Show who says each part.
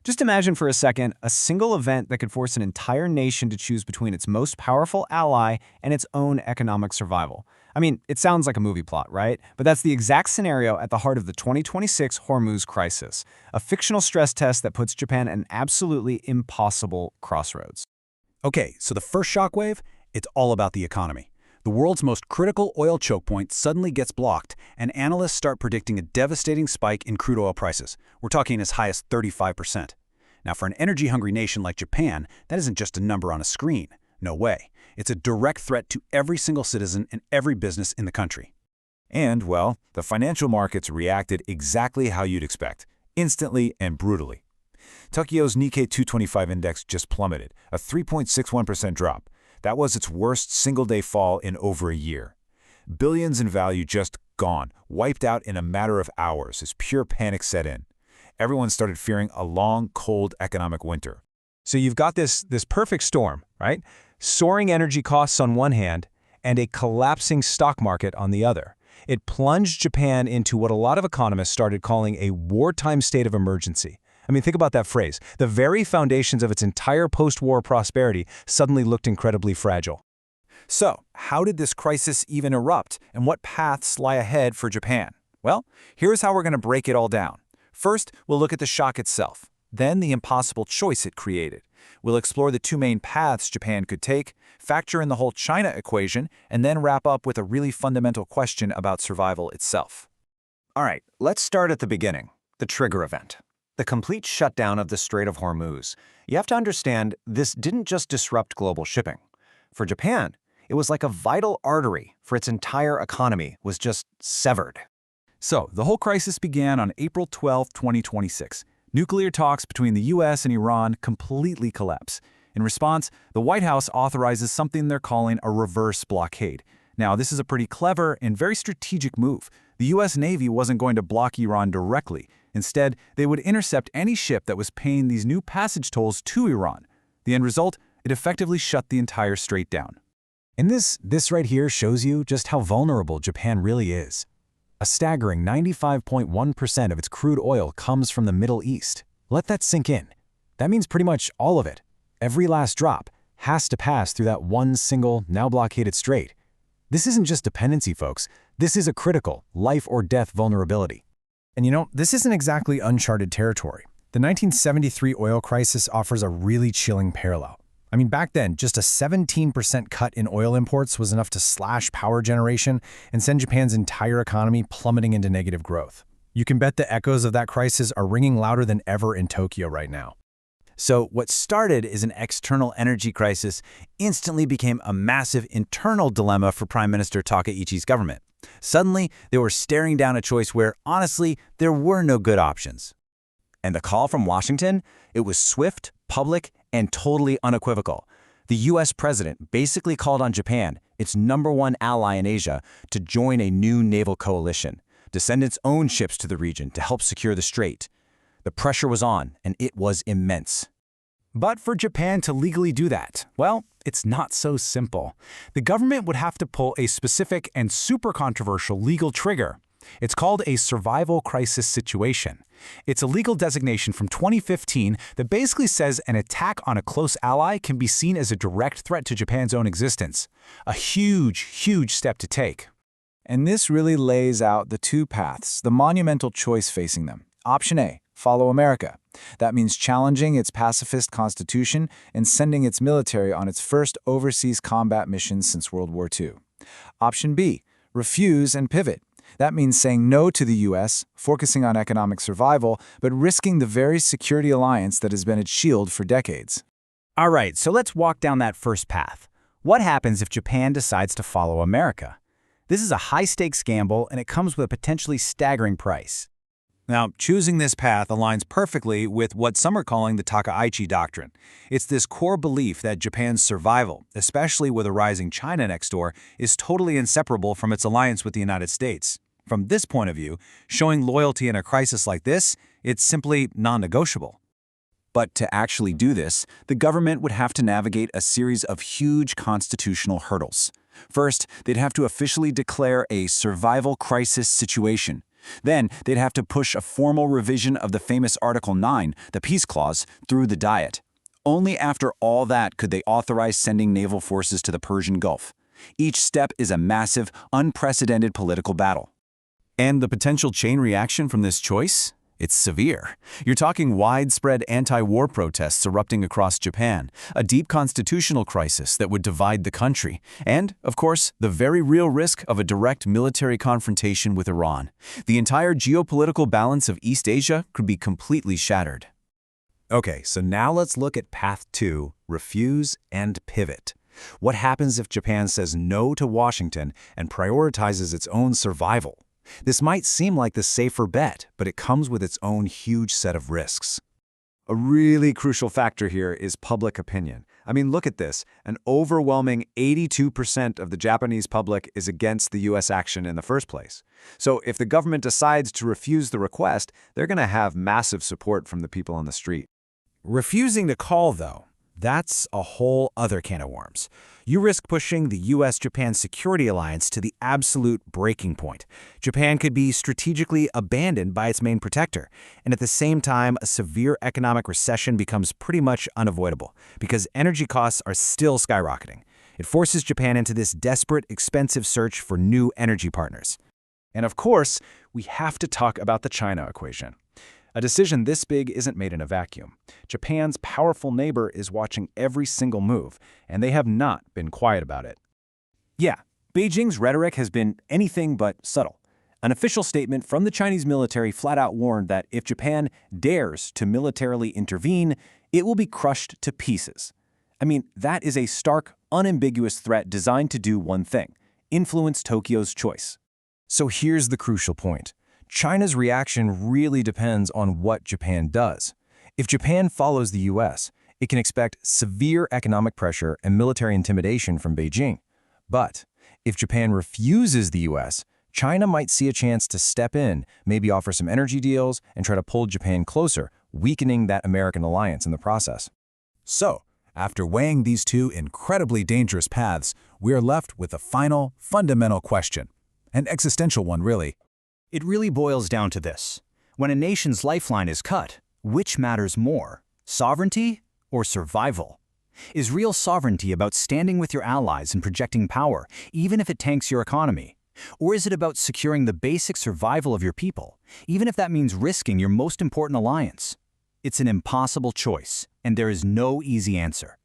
Speaker 1: Just imagine for a second a single event that could force an entire nation to choose between its most powerful ally and its own economic survival. I mean, it sounds like a movie plot, right? But that's the exact scenario at the heart of the 2026 Hormuz Crisis, a fictional stress test that puts Japan at an absolutely impossible crossroads.
Speaker 2: Okay, so the first shockwave, it's all about the economy. The world's most critical oil choke point suddenly gets blocked, and analysts start predicting a devastating spike in crude oil prices. We're talking as high as 35%. Now, for an energy-hungry nation like Japan, that isn't just a number on a screen. No way. It's a direct threat to every single citizen and every business in the country.
Speaker 3: And, well, the financial markets reacted exactly how you'd expect, instantly and brutally. Tokyo's Nikkei 225 index just plummeted, a 3.61% drop. That was its worst single-day fall in over a year. Billions in value just gone, wiped out in a matter of hours as pure panic set in. Everyone started fearing a long, cold economic winter.
Speaker 1: So you've got this perfect storm, right? Soaring energy costs on one hand and a collapsing stock market on the other. It plunged Japan into what a lot of economists started calling a wartime state of emergency. I mean, think about that phrase. The very foundations of its entire post-war prosperity suddenly looked incredibly fragile.
Speaker 3: So, how did this crisis even erupt, and what paths lie ahead for Japan? Well, here's how we're going to break it all down. First, we'll look at the shock itself, then the impossible choice it created. We'll explore the two main paths Japan could take, factor in the whole China equation, and then wrap up with a really fundamental question about survival itself.
Speaker 1: All right, let's start at the beginning, the trigger event. The complete shutdown of the Strait of Hormuz. You have to understand, this didn't just disrupt global shipping. For Japan, it was like a vital artery for its entire economy was just severed.
Speaker 2: So, the whole crisis began on April 12, 2026. Nuclear talks between the US and Iran completely collapse. In response, the White House authorizes something they're calling a reverse blockade. Now, this is a pretty clever and very strategic move. The US Navy wasn't going to block Iran directly. Instead, they would intercept any ship that was paying these new passage tolls to Iran. The end result? It effectively shut the entire strait down.
Speaker 1: And this right here shows you just how vulnerable Japan really is. A staggering 95.1% of its crude oil comes from the Middle East. Let that sink in. That means pretty much all of it, every last drop, has to pass through that one single, now blockaded strait. This isn't just dependency, folks. This is a critical, life-or-death vulnerability. And you know, this isn't exactly uncharted territory. The 1973 oil crisis offers a really chilling parallel. I mean, back then, just a 17% cut in oil imports was enough to slash power generation and send Japan's entire economy plummeting into negative growth. You can bet the echoes of that crisis are ringing louder than ever in Tokyo right now.
Speaker 3: So what started as an external energy crisis instantly became a massive internal dilemma for Prime Minister Takaichi's government. Suddenly, they were staring down a choice where, honestly, there were no good options. And the call from Washington? It was swift, public, and totally unequivocal. The U.S. president basically called on Japan, its #1 ally in Asia, to join a new naval coalition, to send its own ships to the region to help secure the strait. The pressure was on, and it was immense. But for Japan to legally do that, well, it's not so simple. The government would have to pull a specific and super controversial legal trigger. It's called a survival crisis situation. It's a legal designation from 2015 that basically says an attack on a close ally can be seen as a direct threat to Japan's own existence. A huge, huge step to take. And this really lays out the two paths, the monumental choice facing them. Option A, follow America. That means challenging its pacifist constitution and sending its military on its first overseas combat mission since World War II. Option B, refuse and pivot. That means saying no to the U.S., focusing on economic survival, but risking the very security alliance that has been its shield for decades.
Speaker 2: All right, so let's walk down that first path. What happens if Japan decides to follow America? This is a high-stakes gamble, and it comes with a potentially staggering price.
Speaker 3: Now, choosing this path aligns perfectly with what some are calling the Takaichi Doctrine. It's this core belief that Japan's survival, especially with a rising China next door, is totally inseparable from its alliance with the United States. From this point of view, showing loyalty in a crisis like this, it's simply non-negotiable. But to actually do this, the government would have to navigate a series of huge constitutional hurdles. First, they'd have to officially declare a survival crisis situation.
Speaker 2: Then they'd have to push a formal revision of the famous Article 9, the Peace Clause, through the Diet. Only after all that could they authorize sending naval forces to the Persian Gulf. Each step is a massive, unprecedented political battle.
Speaker 3: And the potential chain reaction from this choice? It's severe. You're talking widespread anti-war protests erupting across Japan, a deep constitutional crisis that would divide the country, and, of course, the very real risk of a direct military confrontation with Iran. The entire geopolitical balance of East Asia could be completely shattered.
Speaker 1: Okay, so now let's look at Path 2, refuse and pivot. What happens if Japan says no to Washington and prioritizes its own survival? This might seem like the safer bet, but it comes with its own huge set of risks. A really crucial factor here is public opinion. I mean, look at this. An overwhelming 82% of the Japanese public is against the U.S. action in the first place. So if the government decides to refuse the request, they're going to have massive support from the people on the street.
Speaker 4: Refusing to call, though, that's a whole other can of worms. You risk pushing the U.S.-Japan security alliance to the absolute breaking point. Japan could be strategically abandoned by its main protector, and at the same time, a severe economic recession becomes pretty much unavoidable because energy costs are still skyrocketing. It forces Japan into this desperate, expensive search for new energy partners.
Speaker 1: And of course, we have to talk about the China equation. A decision this big isn't made in a vacuum. Japan's powerful neighbor is watching every single move, and they have not been quiet about it.
Speaker 2: Yeah, Beijing's rhetoric has been anything but subtle. An official statement from the Chinese military flat out warned that if Japan dares to militarily intervene, it will be crushed to pieces. I mean, that is a stark, unambiguous threat designed to do one thing: influence Tokyo's choice.
Speaker 1: So here's the crucial point. China's reaction really depends on what Japan does. If Japan follows the U.S., it can expect severe economic pressure and military intimidation from Beijing. But if Japan refuses the U.S., China might see a chance to step in, maybe offer some energy deals, and try to pull Japan closer, weakening that American alliance in the process.
Speaker 5: So, after weighing these two incredibly dangerous paths, we are left with a final, fundamental question. An existential one, really.
Speaker 6: It really boils down to this. When a nation's lifeline is cut, which matters more, sovereignty or survival? Is real sovereignty about standing with your allies and projecting power, even if it tanks your economy? Or is it about securing the basic survival of your people, even if that means risking your most important alliance? It's an impossible choice, and there is no easy answer.